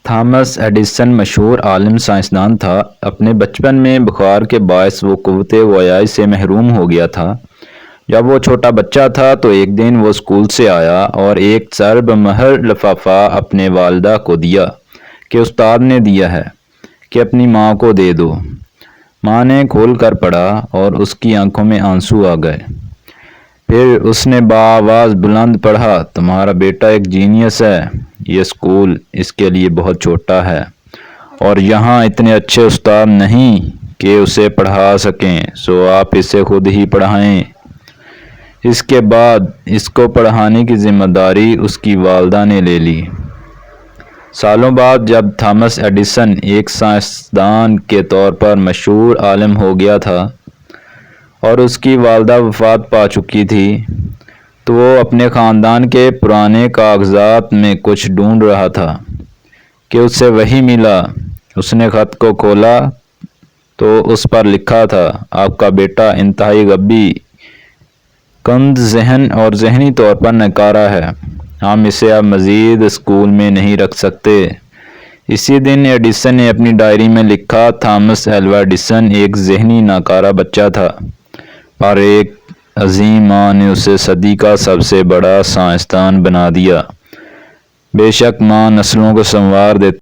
Thomas Edison مشہور عالم سائنسدان تھا۔ اپنے بچپن میں بخار کے باعث وہ قوت گویائی سے محروم ہو گیا تھا۔ جب وہ چھوٹا بچہ تھا تو ایک دن وہ اسکول سے آیا اور ایک ضرب مہر لفافہ اپنے والدہ کو دیا کہ استاد نے دیا ہے کہ اپنی ماں کو دے دو۔ ماں نے کھول کر پڑھا اور اس کی آنکھوں میں آنسو آ گئے۔ پھر اس نے بآواز بلند پڑھا، تمہارا بیٹا ایک جینیس ہے، یہ اسکول اس کے لیے بہت چھوٹا ہے اور یہاں اتنے اچھے استاد نہیں کہ اسے پڑھا سکیں، سو آپ اسے خود ہی پڑھائیں۔ اس کے بعد اس کو پڑھانے کی ذمہ داری اس کی والدہ نے لے لی۔ سالوں بعد جب تھامس ایڈیسن ایک سائنسدان کے طور پر مشہور عالم ہو گیا تھا اور اس کی والدہ وفات پا چکی تھی تو وہ اپنے خاندان کے پرانے کاغذات میں کچھ ڈھونڈ رہا تھا کہ اسے وہی ملا۔ اس نے خط کو کھولا تو اس پر لکھا تھا، آپ کا بیٹا انتہائی غبی، کند ذہن اور ذہنی طور پر ناکارہ ہے، ہم اسے اب مزید اسکول میں نہیں رکھ سکتے۔ اسی دن ایڈیسن نے اپنی ڈائری میں لکھا، تھامس ایلوا ایڈیسن ایک ذہنی ناکارہ بچہ تھا، پر ایک عظیم ماں نے اسے صدی کا سب سے بڑا سائنسدان بنا دیا۔ بے شک ماں نسلوں کو سنوار دیتی